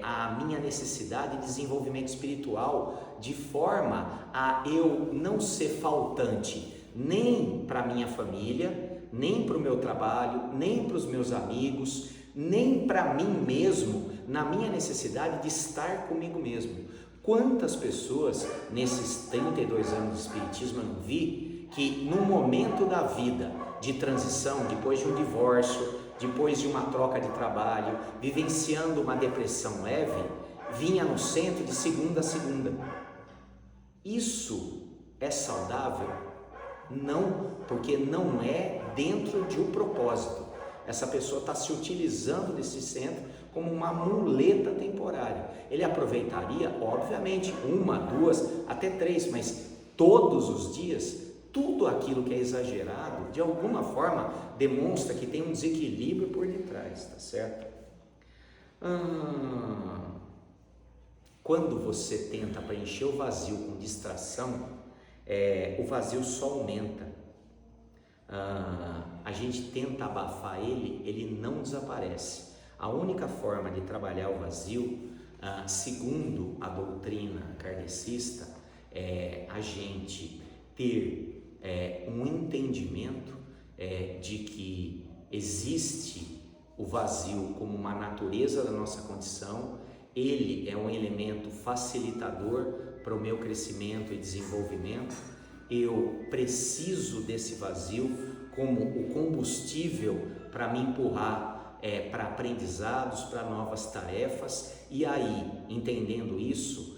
a minha necessidade de desenvolvimento espiritual, de forma a eu não ser faltante nem para minha família, nem para o meu trabalho, nem para os meus amigos, nem para mim mesmo, na minha necessidade de estar comigo mesmo. Quantas pessoas nesses 32 anos de espiritismo eu não vi que no momento da vida de transição, depois de um divórcio, depois de uma troca de trabalho, vivenciando uma depressão leve, vinha no centro de segunda a segunda. Isso é saudável? Não, porque não é dentro de um propósito. Essa pessoa está se utilizando desse centro como uma muleta temporária. Ele aproveitaria, obviamente, 1, 2, até 3, mas todos os dias, tudo aquilo que é exagerado, de alguma forma, demonstra que tem um desequilíbrio por detrás, tá certo? Quando você tenta preencher o vazio com distração, o vazio só aumenta. A gente tenta abafar ele não desaparece. A única forma de trabalhar o vazio, segundo a doutrina kardecista, é a gente ter um entendimento de que existe o vazio como uma natureza da nossa condição. Ele é um elemento facilitador para o meu crescimento e desenvolvimento. Eu preciso desse vazio como o combustível para me empurrar para aprendizados, para novas tarefas, e aí, entendendo isso,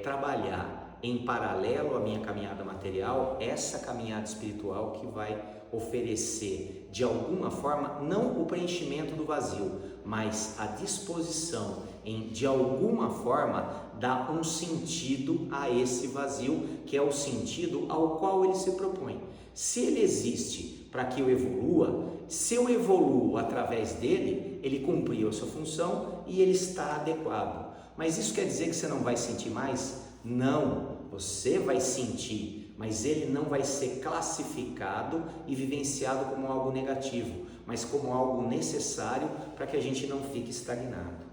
trabalhar em paralelo à minha caminhada material, essa caminhada espiritual que vai oferecer de alguma forma, não o preenchimento do vazio, mas a disposição em de alguma forma dar um sentido a esse vazio, que é o sentido ao qual ele se propõe. Se ele existe para que eu evolua, se eu evoluo através dele, ele cumpriu a sua função e ele está adequado. Mas isso quer dizer que você não vai sentir mais? Não, você vai sentir, mas ele não vai ser classificado e vivenciado como algo negativo, mas como algo necessário para que a gente não fique estagnado.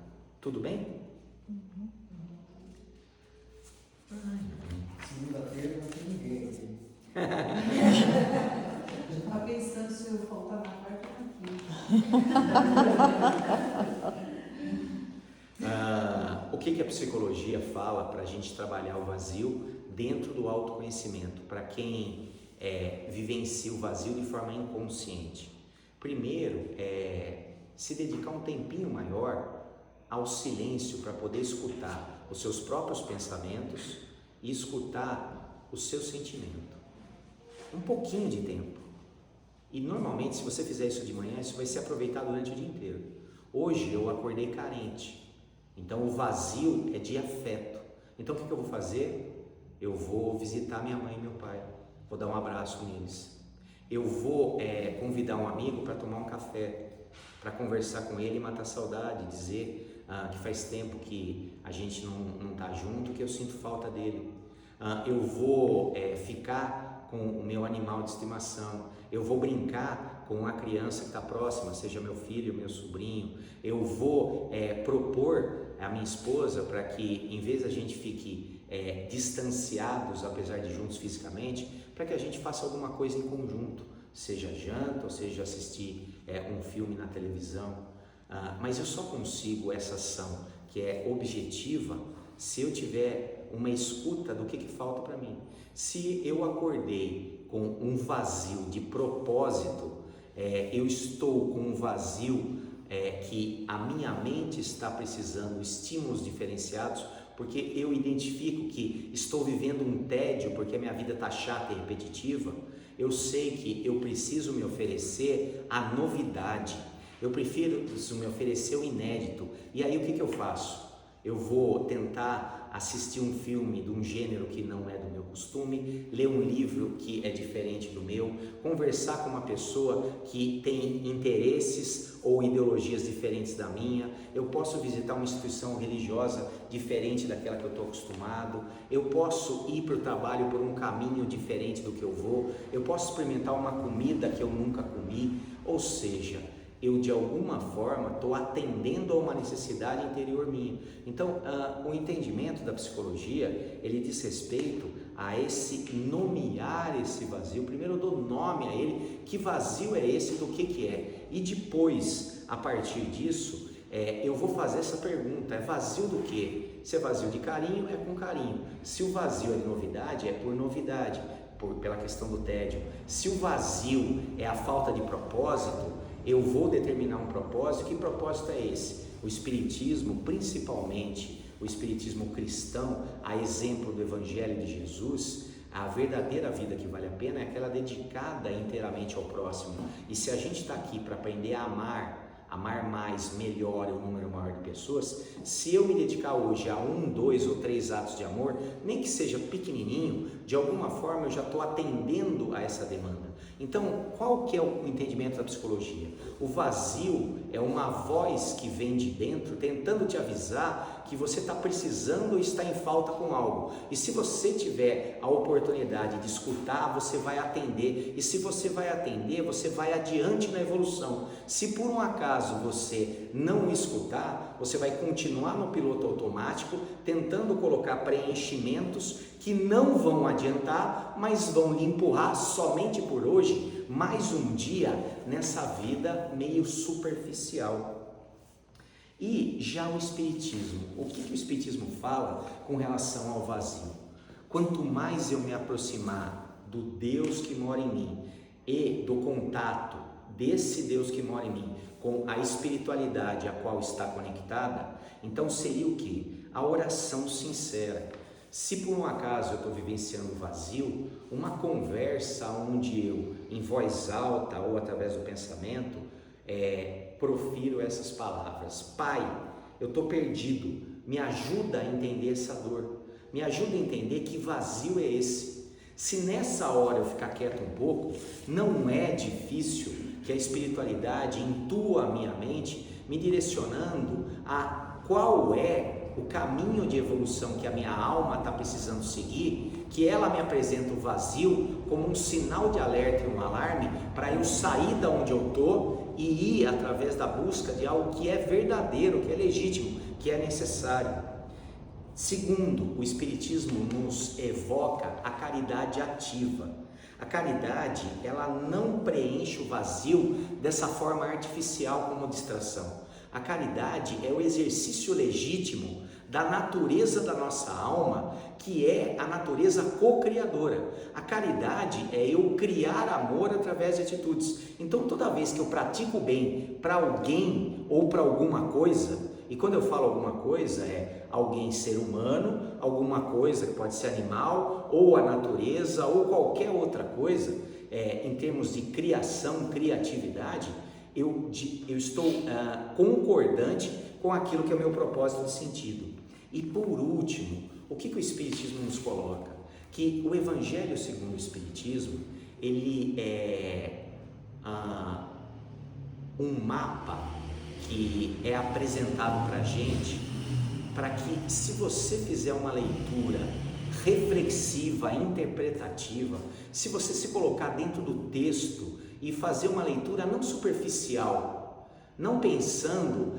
Tudo bem? Segunda-feira não tem ninguém aqui. Eu estava pensando se eu faltar na quarta aqui. O que a psicologia fala para a gente trabalhar o vazio dentro do autoconhecimento, para quem vivencia o vazio de forma inconsciente? Primeiro, se dedicar um tempinho maior ao silêncio para poder escutar os seus próprios pensamentos e escutar o seu sentimento. Um pouquinho de tempo. E normalmente, se você fizer isso de manhã, isso vai ser aproveitado durante o dia inteiro. Hoje eu acordei carente. Então o vazio é de afeto. Então o que eu vou fazer? Eu vou visitar minha mãe e meu pai, vou dar um abraço neles. Eu vou convidar um amigo para tomar um café, para conversar com ele e matar a saudade, dizer que faz tempo que a gente não está junto, que eu sinto falta dele. Eu vou ficar com o meu animal de estimação, eu vou brincar com a criança que está próxima, seja meu filho, meu sobrinho. Eu vou propor a minha esposa para que, em vez da gente fique distanciados, apesar de juntos fisicamente, para que a gente faça alguma coisa em conjunto, seja janta ou seja assistir um filme na televisão. Mas eu só consigo essa ação que é objetiva se eu tiver uma escuta do que falta para mim. Se eu acordei com um vazio de propósito, eu estou com um vazio que a minha mente está precisando de estímulos diferenciados, porque eu identifico que estou vivendo um tédio porque a minha vida está chata e repetitiva. Eu sei que eu preciso me oferecer a novidade, eu preciso me oferecer o inédito. E aí o que eu faço? Eu vou tentar assistir um filme de um gênero que não é do meu costume, ler um livro que é diferente do meu, conversar com uma pessoa que tem interesses ou ideologias diferentes da minha. Eu posso visitar uma instituição religiosa diferente daquela que eu estou acostumado, eu posso ir para o trabalho por um caminho diferente do que eu vou, eu posso experimentar uma comida que eu nunca comi, ou seja, eu de alguma forma estou atendendo a uma necessidade interior minha. Então, o entendimento da psicologia, ele diz respeito a esse nomear esse vazio. Primeiro eu dou nome a ele, que vazio é esse, do que é, e depois, a partir disso, eu vou fazer essa pergunta: é vazio do quê? Se é vazio de carinho, é com carinho. Se o vazio é de novidade, é por novidade, pela questão do tédio. Se o vazio é a falta de propósito, eu vou determinar um propósito. Que propósito é esse? O Espiritismo, principalmente o Espiritismo cristão, a exemplo do Evangelho de Jesus, a verdadeira vida que vale a pena é aquela dedicada inteiramente ao próximo. E se a gente está aqui para aprender a amar mais, melhor, um número maior de pessoas, se eu me dedicar hoje a 1, 2 ou 3 atos de amor, nem que seja pequenininho, de alguma forma eu já estou atendendo a essa demanda. Então, qual que é o entendimento da psicologia? O vazio é uma voz que vem de dentro tentando te avisar que você está precisando ou está em falta com algo. E se você tiver a oportunidade de escutar, você vai atender. E se você vai atender, você vai adiante na evolução. Se por um acaso você não escutar, você vai continuar no piloto automático, tentando colocar preenchimentos que não vão adiantar, mas vão lhe empurrar somente por hoje, mais um dia nessa vida meio superficial. E já o Espiritismo, o que o Espiritismo fala com relação ao vazio? Quanto mais eu me aproximar do Deus que mora em mim e do contato desse Deus que mora em mim com a espiritualidade a qual está conectada, então seria o que? A oração sincera. Se por um acaso eu estou vivenciando vazio, uma conversa onde eu, em voz alta ou através do pensamento, profiro essas palavras: Pai, eu estou perdido, me ajuda a entender essa dor, me ajuda a entender que vazio é esse. Se nessa hora eu ficar quieto um pouco, não é difícil que a espiritualidade intua a minha mente, me direcionando a qual é o caminho de evolução que a minha alma está precisando seguir, que ela me apresenta o vazio como um sinal de alerta e um alarme para eu sair da onde eu estou e ir através da busca de algo que é verdadeiro, que é legítimo, que é necessário. Segundo, o Espiritismo nos evoca a caridade ativa. A caridade, ela não preenche o vazio dessa forma artificial como distração. A caridade é o exercício legítimo da natureza da nossa alma, que é a natureza co-criadora. A caridade é eu criar amor através de atitudes. Então, toda vez que eu pratico bem para alguém ou para alguma coisa, e quando eu falo alguma coisa, é alguém, ser humano, alguma coisa que pode ser animal, ou a natureza, ou qualquer outra coisa, em termos de criação, criatividade, eu estou concordante com aquilo que é o meu propósito de sentido. E por último, o que o Espiritismo nos coloca? Que o Evangelho segundo o Espiritismo, ele é um mapa que é apresentado para a gente, para que, se você fizer uma leitura reflexiva, interpretativa, se você se colocar dentro do texto e fazer uma leitura não superficial, não pensando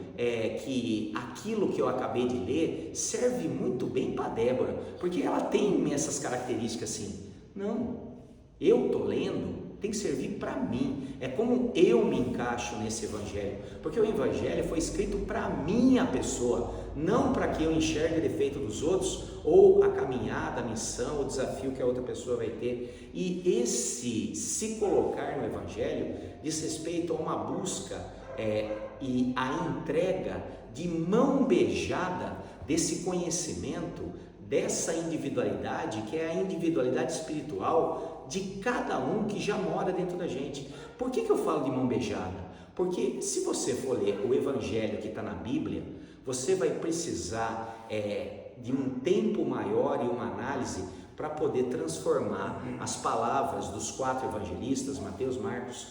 que aquilo que eu acabei de ler serve muito bem para Débora, porque ela tem essas características assim. Não, eu estou lendo, tem que servir para mim, é como eu me encaixo nesse Evangelho, porque o Evangelho foi escrito para minha pessoa, não para que eu enxergue o defeito dos outros, ou a caminhada, a missão, o desafio que a outra pessoa vai ter. E esse se colocar no Evangelho diz respeito a uma busca e a entrega de mão beijada desse conhecimento, dessa individualidade, que é a individualidade espiritual de cada um que já mora dentro da gente. Por que eu falo de mão beijada? Porque se você for ler o Evangelho que está na Bíblia, você vai precisar de um tempo maior e uma análise para poder transformar as palavras dos 4 evangelistas, Mateus, Marcos,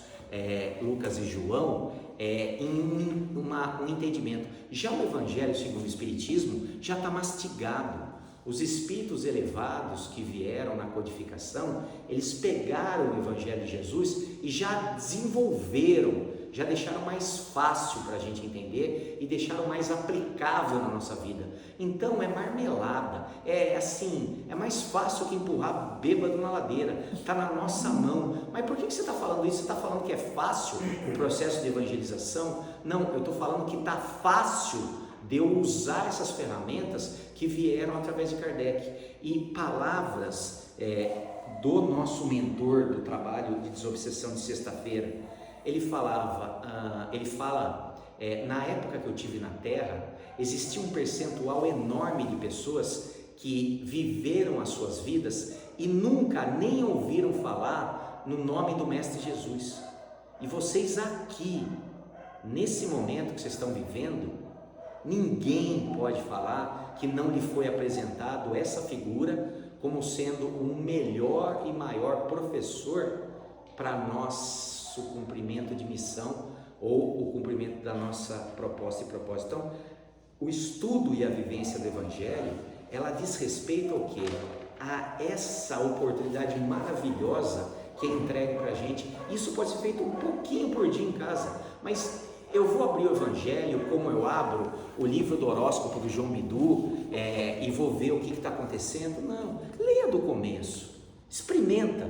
Lucas e João, em um entendimento. Já o Evangelho segundo o Espiritismo já está mastigado. Os espíritos elevados que vieram na codificação, eles pegaram o Evangelho de Jesus e já desenvolveram, já deixaram mais fácil para a gente entender e deixaram mais aplicável na nossa vida. Então é marmelada, é mais fácil que empurrar bêbado na ladeira, está na nossa mão. Mas por que você está falando isso? Você está falando que é fácil o processo de evangelização? Não, eu estou falando que está fácil de eu usar essas ferramentas que vieram através de Kardec. E palavras do nosso mentor do trabalho de desobsessão de sexta-feira, ele fala, na época que eu tive na Terra, existia um percentual enorme de pessoas que viveram as suas vidas e nunca nem ouviram falar no nome do Mestre Jesus. E vocês aqui, nesse momento que vocês estão vivendo, ninguém pode falar que não lhe foi apresentado essa figura como sendo o melhor e maior professor para nosso cumprimento de missão ou o cumprimento da nossa proposta e propósito. Então, o estudo e a vivência do Evangelho, ela diz respeito ao quê? A essa oportunidade maravilhosa que é entregue para a gente. Isso pode ser feito um pouquinho por dia em casa, mas eu vou abrir o Evangelho como eu abro o livro do horóscopo do João Bidu e vou ver o que está acontecendo. Não, leia do começo, experimenta.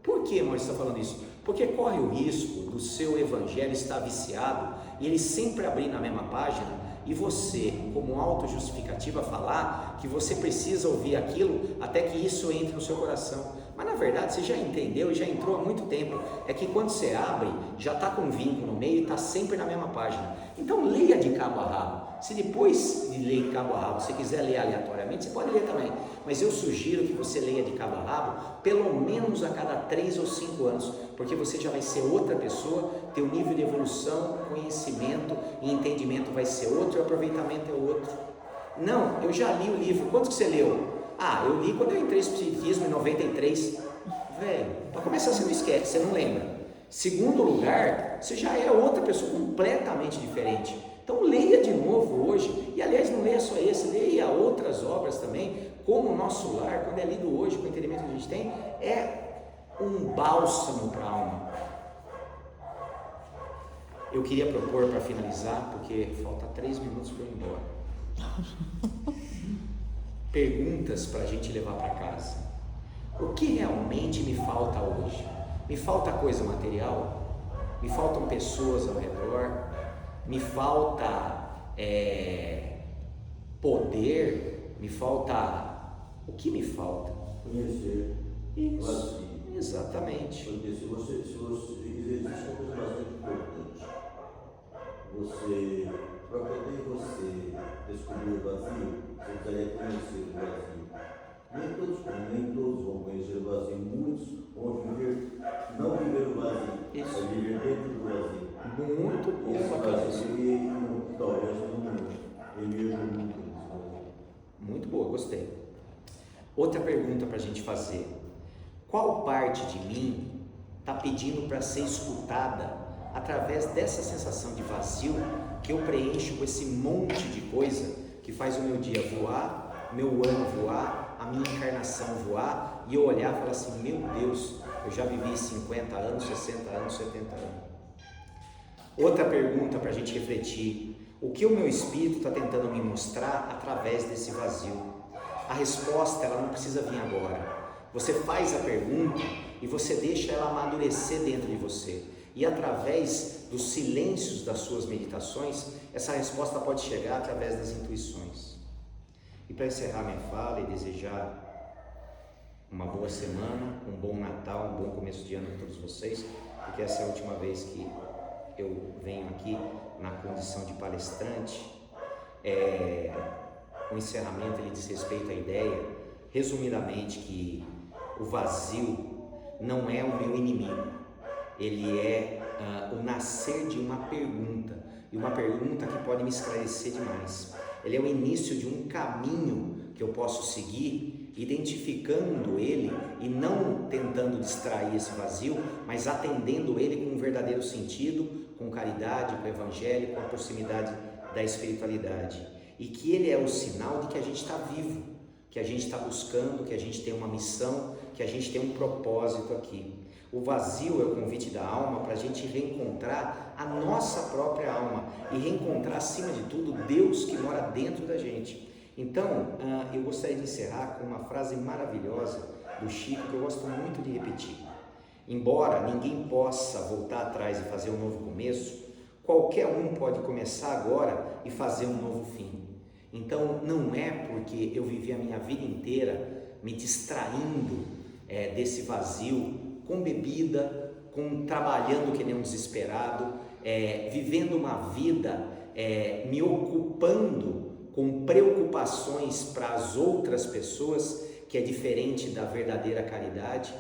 Por que Maurício está falando isso? Porque corre o risco do seu Evangelho estar viciado e ele sempre abrir na mesma página e você, como autojustificativa, falar que você precisa ouvir aquilo até que isso entre no seu coração. Mas Mas na verdade você já entendeu e já entrou há muito tempo. É que quando você abre, já está com vínculo no meio e está sempre na mesma página. Então leia de cabo a rabo. Se depois de ler de cabo a rabo você quiser ler aleatoriamente, você pode ler também. Mas eu sugiro que você leia de cabo a rabo pelo menos a cada 3 ou 5 anos, porque você já vai ser outra pessoa, teu nível de evolução, conhecimento e entendimento vai ser outro e o aproveitamento é outro. Não, eu já li o livro. Quantos que você leu? Ah, eu li quando eu entrei no Espiritismo em 93. Velho, para começar você não esquece, você não lembra. Segundo lugar, você já é outra pessoa completamente diferente. Então leia de novo hoje, e aliás não leia só esse, leia outras obras também, como o Nosso Lar, quando é lido hoje, com o entendimento que a gente tem, é um bálsamo para a alma. Eu queria propor para finalizar, porque falta 3 minutos para eu ir embora. Perguntas para a gente levar para casa. O que realmente me falta hoje? Me falta coisa material? Me faltam pessoas ao redor? Me falta poder? Me falta... O que me falta? Conhecer. Isso, Vazio. exatamente. Porque se você existe uma coisa bastante importante. Para poder você descobrir o vazio, você precisaria conhecer o vazio. Nem todos vão conhecer o vazio, muitos vão não viver o vazio, mas viver dentro do vazio. Muito bom. Esse vazio talvez não emerja muito nesse vazio. Muito boa, gostei. Outra pergunta para a gente fazer: qual parte de mim está pedindo para ser escutada através dessa sensação de vazio que eu preencho com esse monte de coisa que faz o meu dia voar, meu ano voar, a minha encarnação voar, e eu olhar e falar assim: meu Deus, eu já vivi 50 anos, 60 anos, 70 anos. Outra pergunta para a gente refletir: o que o meu espírito está tentando me mostrar através desse vazio? A resposta, ela não precisa vir agora. Você faz a pergunta e você deixa ela amadurecer dentro de você. E através dos silêncios das suas meditações, essa resposta pode chegar através das intuições. E para encerrar minha fala e desejar uma boa semana, um bom Natal, um bom começo de ano para todos vocês, porque essa é a última vez que eu venho aqui na condição de palestrante. O encerramento ele diz respeito à ideia, resumidamente, que o vazio não é o meu inimigo, ele é o nascer de uma pergunta, e uma pergunta que pode me esclarecer demais. Ele é o início de um caminho que eu posso seguir, identificando ele e não tentando distrair esse vazio, mas atendendo ele com um verdadeiro sentido, com caridade, com o evangelho, com a proximidade da espiritualidade. E que ele é o sinal de que a gente está vivo, que a gente está buscando, que a gente tem uma missão, que a gente tem um propósito aqui. O vazio é o convite da alma para a gente reencontrar a nossa própria alma e reencontrar, acima de tudo, Deus que mora dentro da gente. Então, eu gostaria de encerrar com uma frase maravilhosa do Chico, que eu gosto muito de repetir. Embora ninguém possa voltar atrás e fazer um novo começo, qualquer um pode começar agora e fazer um novo fim. Então, não é porque eu vivi a minha vida inteira me distraindo desse vazio, com bebida, trabalhando que nem um desesperado, vivendo uma vida, me ocupando com preocupações para as outras pessoas, que é diferente da verdadeira caridade,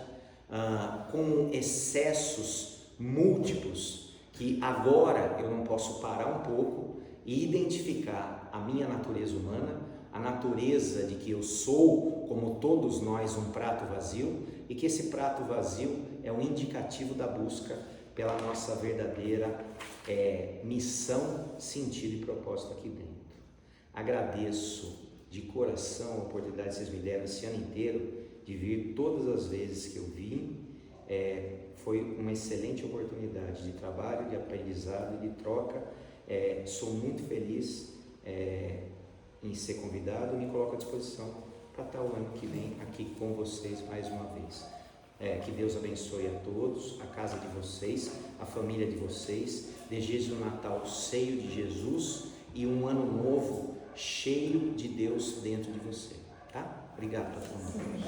com excessos múltiplos, que agora eu não posso parar um pouco e identificar a minha natureza humana, a natureza de que eu sou, como todos nós, um prato vazio, e que esse prato vazio é um indicativo da busca pela nossa verdadeira missão, sentido e propósito aqui dentro. Agradeço de coração a oportunidade que vocês me deram esse ano inteiro de vir todas as vezes que eu vim. Foi uma excelente oportunidade de trabalho, de aprendizado e de troca. Sou muito feliz em ser convidado e me coloco à disposição para estar o ano que vem aqui com vocês mais uma vez. Que Deus abençoe a todos, a casa de vocês, a família de vocês. Desejo um Natal cheio de Jesus e um ano novo cheio de Deus dentro de você, tá? Obrigado a todo mundo.